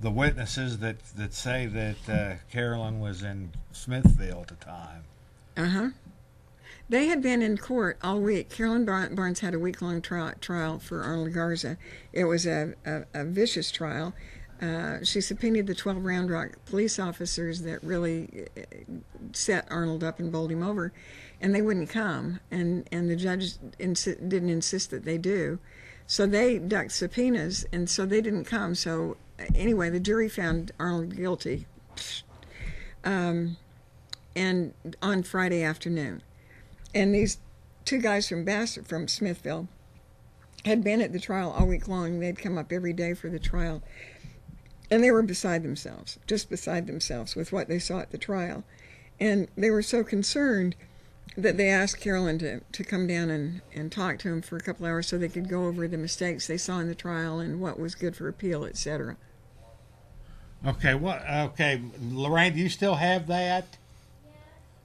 S2: witnesses that say that Carolyn was in Smithville at the time?
S6: Uh-huh. They had been in court all week. Carolyn Barnes had a week-long trial for Arnold Garza. It was a vicious trial. She subpoenaed the 12 Round Rock police officers that really set Arnold up and bowled him over, and they wouldn't come, and the judge didn't insist that they do. So they ducked subpoenas, and so they didn't come. So anyway, the jury found Arnold guilty and on Friday afternoon. And these two guys from Smithville had been at the trial all week long. They'd come up every day for the trial. And they were beside themselves, just beside themselves with what they saw at the trial. And they were so concerned that they asked Carolyn to come down and talk to them for a couple hours so they could go over the mistakes they saw in the trial and what was good for appeal, etc.
S2: Okay, okay, Lorraine, do you still have that?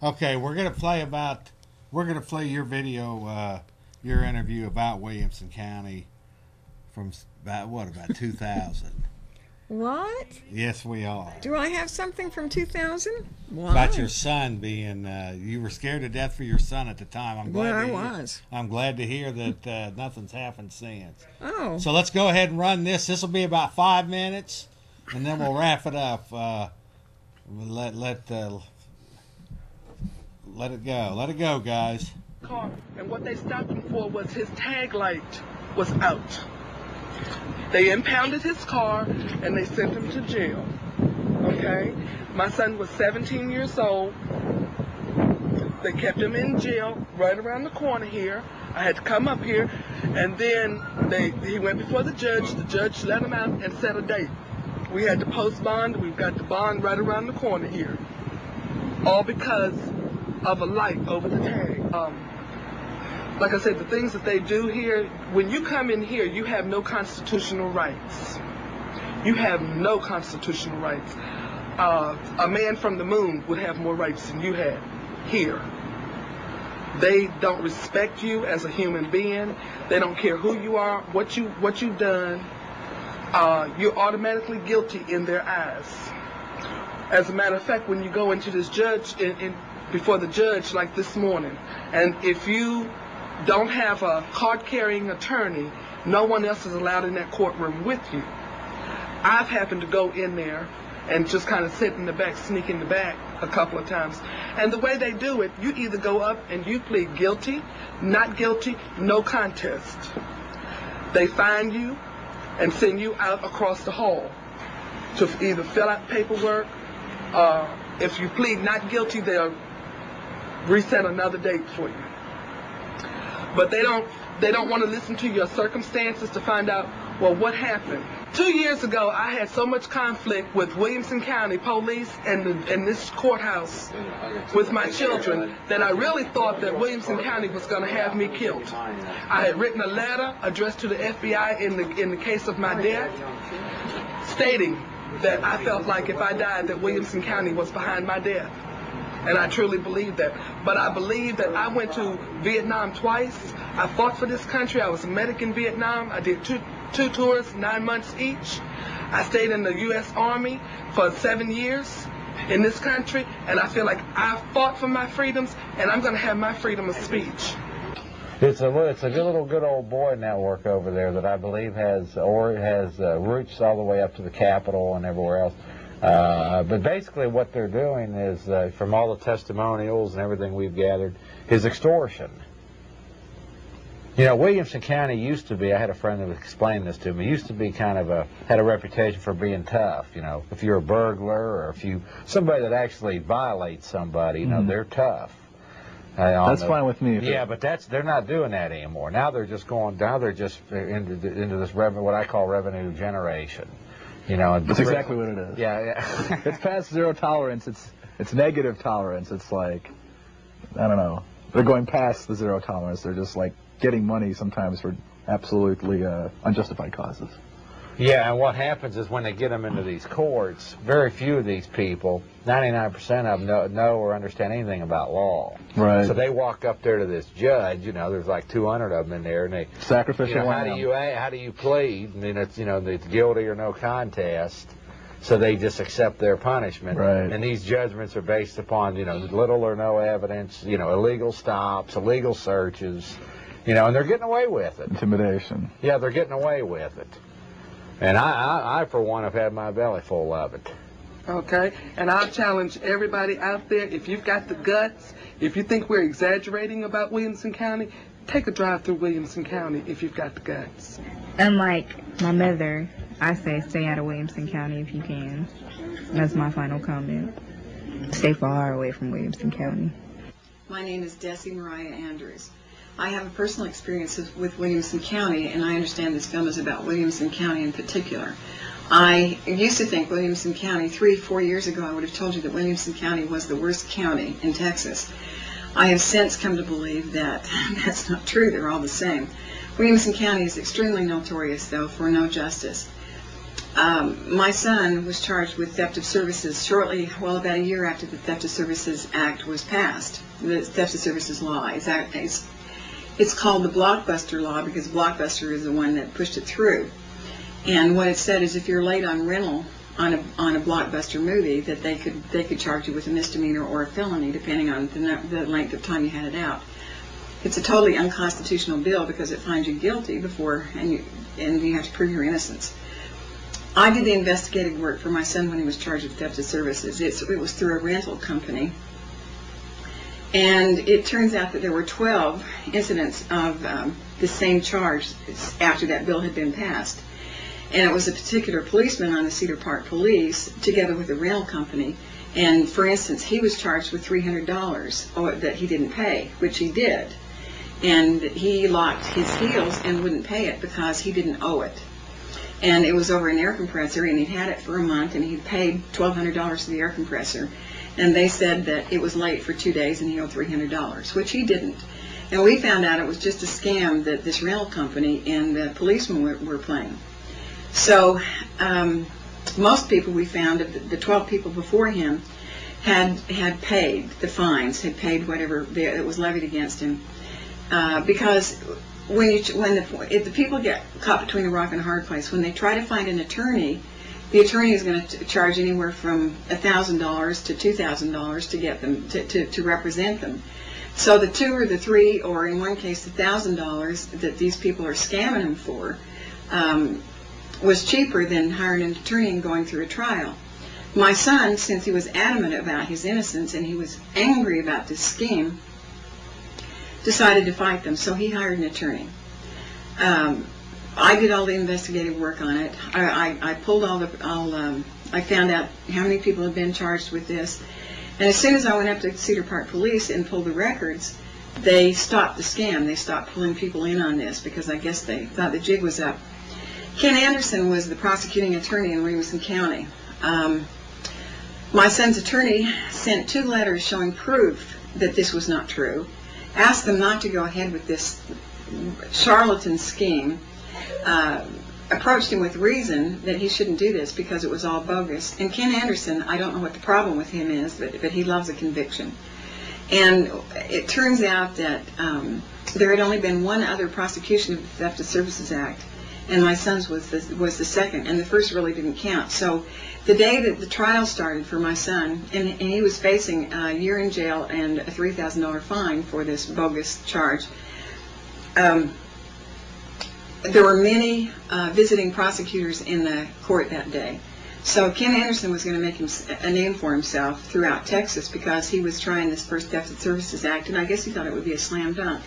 S2: Yeah. Okay, we're gonna play your video, your interview about Williamson County from about 2000.
S6: What?
S2: Yes, we are.
S6: Do I have something from 2000? Why?
S2: About your son being, you were scared to death for your son at the time. I'm glad to hear that nothing's happened since.
S6: Oh.
S2: So let's go ahead and run this. This will be about 5 minutes, and then we'll wrap it up. Let it go. Let it go, guys.
S20: Car, and what they stopped him for was his tag light was out. They impounded his car and they sent him to jail. Okay? My son was 17 years old. They kept him in jail right around the corner here. I had to come up here, and then he went before the judge. The judge let him out and set a date. We had to post bond. We've got the bond right around the corner here. All because of a light over the tag. Like I said, the things that they do here, when you come in here, you have no constitutional rights. You have no constitutional rights. A man from the moon would have more rights than you have here. They don't respect you as a human being. They don't care who you are, what you've done. You're automatically guilty in their eyes. As a matter of fact, when you go into this judge, before the judge, like this morning, and if you don't have a card-carrying attorney, no one else is allowed in that courtroom with you. I've happened to go in there and just kind of sit in the back, sneak in the back a couple of times. And the way they do it, you either go up and you plead guilty, not guilty, no contest. They find you and send you out across the hall to either fill out paperwork. If you plead not guilty, they'll reset another date for you. But they don't want to listen to your circumstances to find out, well, what happened. 2 years ago, I had so much conflict with Williamson County Police and this courthouse with my children that I really thought that Williamson County was going to have me killed. I had written a letter addressed to the FBI in the case of my death, stating that I felt like if I died that Williamson County was behind my death. And I truly believe that. But I believe that I went to Vietnam twice. I fought for this country. I was a medic in Vietnam. I did two tours, 9 months each. I stayed in the U.S. Army for 7 years in this country. And I feel like I fought for my freedoms, and I'm going to have my freedom of speech.
S21: It's a good old boy network over there that I believe has roots all the way up to the Capitol and everywhere else. But basically what they're doing is, from all the testimonials and everything we've gathered, is extortion. You know, Williamson County used to be, I had a friend that explained this to me, used to be kind of had a reputation for being tough. You know, if you're a burglar or somebody that actually violates somebody, you know, they're tough.
S22: That's fine with me.
S21: Yeah, but they're not doing that anymore. Now they're just into this what I call revenue generation. You know,
S22: that's exactly what it is.
S21: Yeah.
S22: It's past zero tolerance. It's negative tolerance. It's like, I don't know. They're going past the zero tolerance. They're just like getting money sometimes for absolutely unjustified causes.
S21: Yeah, and what happens is when they get them into these courts, very few of these people, 99% of them know or understand anything about law.
S22: Right.
S21: So they walk up there to this judge, you know, there's like 200 of them in there, and they...
S22: Sacrificial
S21: lamb. How do you plead? I mean, it's, you know, it's guilty or no contest. So they just accept their punishment.
S22: Right.
S21: And these judgments are based upon, you know, little or no evidence, you know, illegal stops, illegal searches, you know, and they're getting away with it.
S22: Intimidation.
S21: Yeah, they're getting away with it. And I, for one, have had my belly full of it.
S20: Okay, and I'll challenge everybody out there, if you've got the guts, if you think we're exaggerating about Williamson County, take a drive through Williamson County if you've got the guts.
S23: Unlike my mother, I say stay out of Williamson County if you can. That's my final comment. Stay far away from Williamson County.
S6: My name is Dessie Mariah Andrews. I have a personal experience with Williamson County, and I understand this film is about Williamson County in particular. I used to think Williamson County, 3-4 years ago, I would have told you that Williamson County was the worst county in Texas. I have since come to believe that that's not true. They're all the same. Williamson County is extremely notorious, though, for no justice. My son was charged with theft of services about a year after the Theft of Services Act was passed. The Theft of Services Law it's called the Blockbuster Law because Blockbuster is the one that pushed it through. And what it said is if you're late on rental on a Blockbuster movie, that they could charge you with a misdemeanor or a felony depending on the length of time you had it out. It's a totally unconstitutional bill because it finds you guilty before and you have to prove your innocence. I did the investigative work for my son when he was charged with theft of services. It was through a rental company. And it turns out that there were 12 incidents of the same charge after that bill had been passed. And it was a particular policeman on the Cedar Park Police together with a rental company. And for instance, he was charged with $300 that he didn't pay, which he did. And he locked his heels and wouldn't pay it because he didn't owe it. And it was over an air compressor, and he'd had it for a month, and he'd paid $1,200 to the air compressor. And they said that it was late for 2 days and he owed $300, which he didn't. And we found out it was just a scam that this rental company and the policemen were playing. So most people we found, the 12 people before him, had paid the fines, had paid whatever that was levied against him. Because if the people get caught between a rock and a hard place, when they try to find an attorney, the attorney is going to charge anywhere from $1,000 to $2,000 to get them to represent them. So the $2 or the $3, or in one case $1,000 that these people are scamming them for, was cheaper than hiring an attorney and going through a trial. My son, since he was adamant about his innocence and he was angry about this scheme, decided to fight them. So he hired an attorney. I did all the investigative work on it. I pulled I found out how many people had been charged with this. And as soon as I went up to Cedar Park Police and pulled the records, they stopped the scam. They stopped pulling people in on this because I guess they thought the jig was up. Ken Anderson was the prosecuting attorney in Williamson County. My son's attorney sent 2 letters showing proof that this was not true, asked them not to go ahead with this charlatan scheme, approached him with reason that he shouldn't do this because it was all bogus. And Ken Anderson, I don't know what the problem with him is, but he loves a conviction. And it turns out that there had only been one other prosecution of the Theft of Services Act, and my son's was the second, and the first really didn't count. So the day that the trial started for my son, and he was facing a year in jail and a $3,000 fine for this bogus charge, there were many visiting prosecutors in the court that day. So Ken Anderson was going to make a name for himself throughout Texas because he was trying this First Deficit Services Act, and I guess he thought it would be a slam dunk.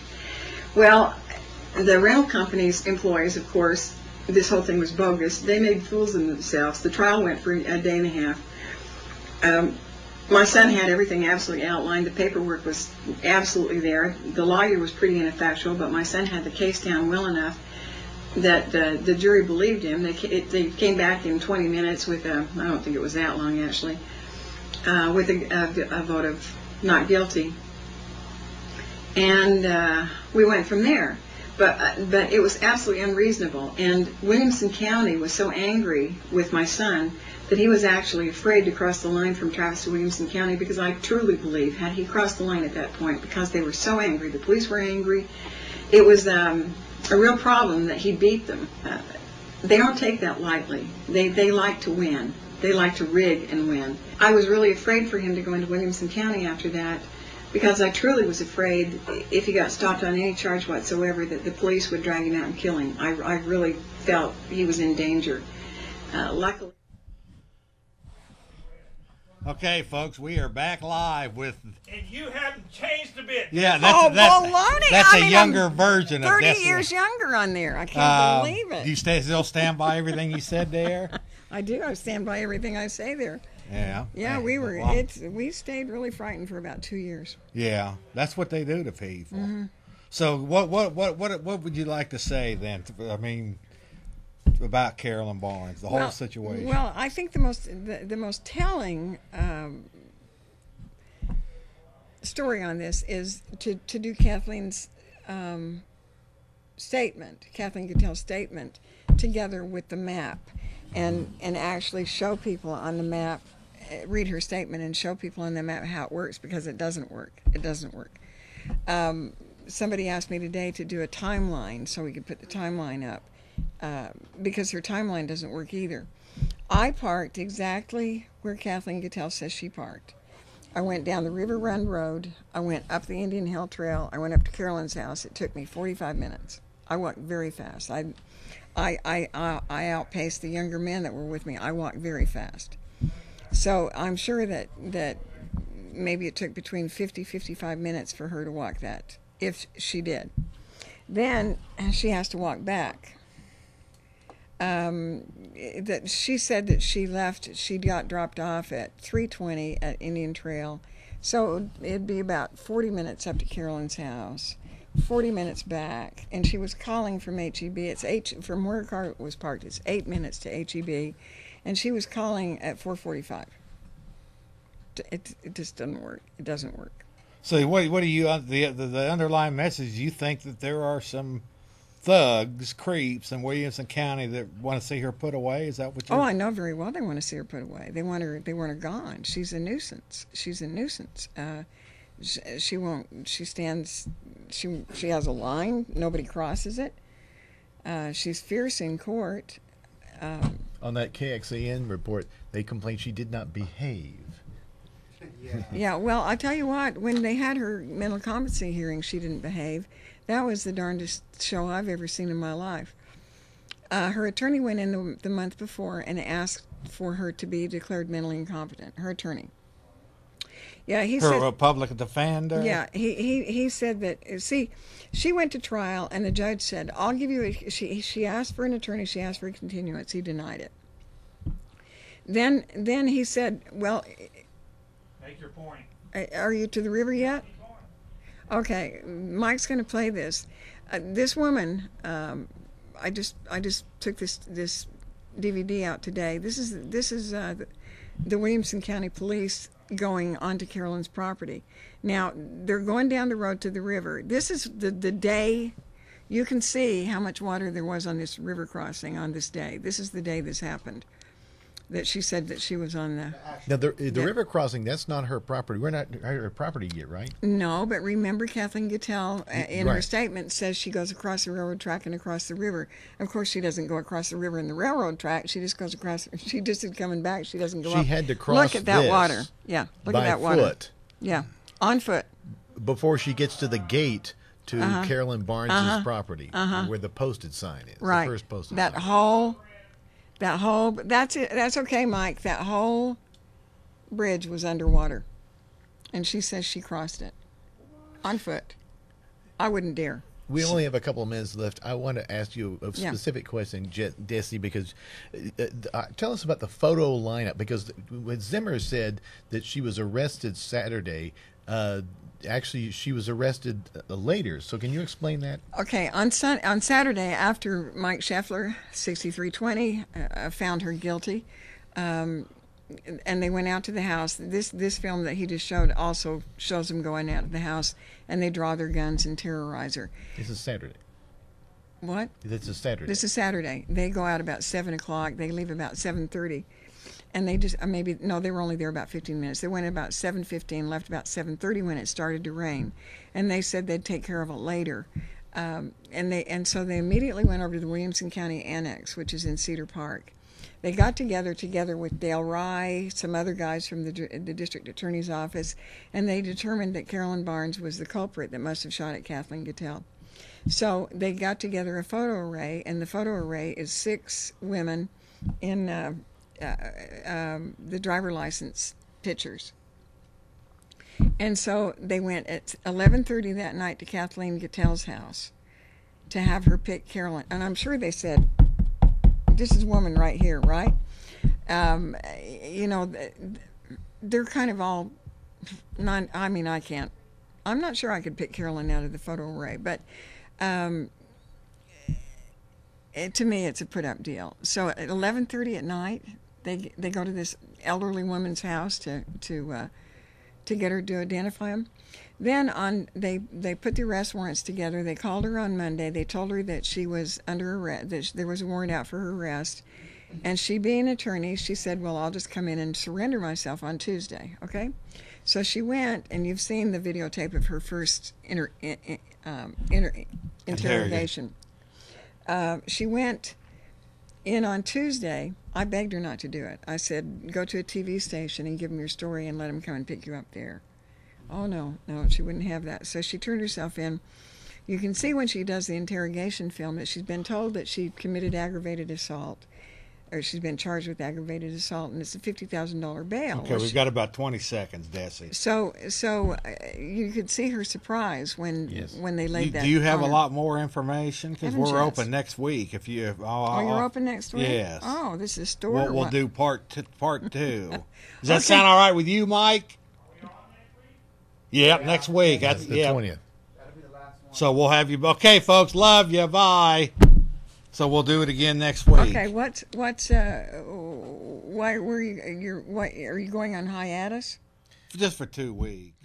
S6: Well, the rental company's employees, of course, this whole thing was bogus. They made fools of themselves. The trial went for a day and a half. My son had everything absolutely outlined. The paperwork was absolutely there. The lawyer was pretty ineffectual, but my son had the case down well enough that the jury believed him. They came back in 20 minutes with I don't think it was that long actually, with a vote of not guilty. And we went from there. But it was absolutely unreasonable. And Williamson County was so angry with my son that he was actually afraid to cross the line from Travis to Williamson County, because I truly believe had he crossed the line at that point, because they were so angry, the police were angry, it was a real problem that he beat them. They don't take that lightly. They like to win. They like to rig and win. I was really afraid for him to go into Williamson County after that, because I truly was afraid if he got stopped on any charge whatsoever that the police would drag him out and kill him. I really felt he was in danger. Luckily.
S2: Okay, folks, we are back live with...
S3: And you haven't changed a bit.
S2: Yeah,
S6: baloney.
S2: That's
S6: I
S2: a
S6: mean,
S2: younger
S6: I'm
S2: version of
S6: 30
S2: Dessie.
S6: years younger on there. I can't believe it.
S2: Do you still stand by everything you said there?
S6: I do. I stand by everything I say there.
S2: Yeah.
S6: Yeah,
S2: Hey,
S6: we stayed really frightened for about 2 years.
S2: Yeah, that's what they do to people.
S6: Mm-hmm.
S2: So what would you like to say then? I mean, about Carolyn Barnes, the whole situation.
S6: Well, I think the most telling story on this is to do Kathleen's statement, Kathleen Gattell's statement, together with the map, and actually show people on the map, read her statement and show people on the map how it works, because it doesn't work. It doesn't work. Somebody asked me today to do a timeline so we could put the timeline up, because her timeline doesn't work either. I parked exactly where Kathleen Gattell says she parked. I went down the River Run Road. I went up the Indian Hill Trail. I went up to Carolyn's house. It took me 45 minutes. I walked very fast. I outpaced the younger men that were with me. I walked very fast. So I'm sure that maybe it took between 55 minutes for her to walk that, if she did. Then she has to walk back. That she said that she got dropped off at 3:20 at Indian Trail. So it'd be about 40 minutes up to Carolyn's house, 40 minutes back, and she was calling from HEB. From where her car was parked, it's 8 minutes to HEB, and she was calling at 4:45. It just doesn't work. It doesn't work.
S2: So what do you, the underlying message, you think that there are some thugs, creeps in Williamson County that want to see her put away? Is that what you're...
S6: Oh, I know very well they want to see her put away. They want her gone. She's a nuisance. She's a nuisance. She has a line. Nobody crosses it. She's fierce in court.
S1: On that KXAN report, they complained she did not behave.
S6: Yeah, well, I tell you what, when they had her mental competency hearing, she didn't behave. That was the darndest show I've ever seen in my life. Her attorney went in the month before and asked for her to be declared mentally incompetent. Her attorney. Yeah, he said.
S2: Her public defender.
S6: Yeah, he said that. See, she went to trial, and the judge said, "I'll give you." She asked for an attorney. She asked for a continuance. He denied it. Then he said, "Well."
S3: Make your point.
S6: Are you to the river yet? Okay, Mike's going to play this. This woman, I just took this DVD out today. This is the Williamson County Police going onto Carolyn's property. Now they're going down the road to the river. This is the day. You can see how much water there was on this river crossing on this day. This is the day this happened. That she said that she was on the...
S1: Now, the river crossing, that's not her property. We're not her property yet, right?
S6: No, but remember Kathleen Gattell, in
S1: Right.
S6: her statement, says she goes across the railroad track and across the river. Of course, she doesn't go across the river in the railroad track. She just goes across... She just is coming back. She doesn't go
S1: She
S6: up.
S1: had to cross
S6: Look at that
S1: this
S6: water. Yeah, look
S1: by
S6: at that water.
S1: foot.
S6: Yeah, on foot.
S1: Before she gets to the gate to Carolyn Barnes' property, where the posted sign is.
S6: Right.
S1: The first posted
S6: that
S1: sign.
S6: whole, that's it. That's okay, Mike. That whole bridge was underwater. And she says she crossed it on foot. I wouldn't dare.
S1: We only have a couple of minutes left. I want to ask you a specific question, Dessie, because tell us about the photo lineup. Because when Zimmer said that she was arrested Saturday, actually she was arrested later. So can you explain that?
S6: Okay, on Saturday, after Mike Scheffler, 6320, found her guilty, and they went out to the house. This film that he just showed also shows them going out to the house, and they draw their guns and terrorize her.
S1: This is Saturday.
S6: What?
S1: This is Saturday.
S6: This is Saturday. They go out about 7 o'clock. They leave about 7:30. And they just, they were only there about 15 minutes. They went at about 7:15, left about 7:30 when it started to rain. And they said they'd take care of it later. And so they immediately went over to the Williamson County Annex, which is in Cedar Park. They got together with Dale Rye, some other guys from the district attorney's office, and they determined that Carolyn Barnes was the culprit that must have shot at Kathleen Gattell. So they got together a photo array, and the photo array is 6 women in the driver license pictures. And so they went at 11:30 that night to Kathleen Gattell's house to have her pick Carolyn. And I'm sure they said, this is woman right here, right? They're kind of all, I can't. I'm not sure I could pick Carolyn out of the photo array, but to me, it's a put-up deal. So at 11:30 at night, they go to this elderly woman's house to get her to identify them. Then they put the arrest warrants together. They called her on Monday. They told her that she was under arrest, that there was a warrant out for her arrest. And she, being an attorney, she said, well, I'll just come in and surrender myself on Tuesday, okay? So she went, and you've seen the videotape of her first interrogation. She went in on Tuesday. I begged her not to do it. I said, go to a TV station and give them your story and let them come and pick you up there. Oh, no, she wouldn't have that. So she turned herself in. You can see when she does the interrogation film that she's been told that she committed aggravated assault, or she's been charged with aggravated assault, and it's a $50,000 bail.
S2: Okay, we've got about 20 seconds, Dessie.
S6: So you could see her surprise when they laid that.
S2: Do you have
S6: on
S2: a
S6: her.
S2: lot more information? Because we're open next week. If you,
S6: you're open next week.
S2: Yes.
S6: Oh, this is story.
S2: We'll do part 2. Does that sound all right with you, Mike? Yep, next week. That's
S1: the 20th.
S2: So we'll have you. Okay, folks, love you. Bye. So we'll do it again next week.
S6: Okay, why are you going on hiatus?
S2: Just for 2 weeks.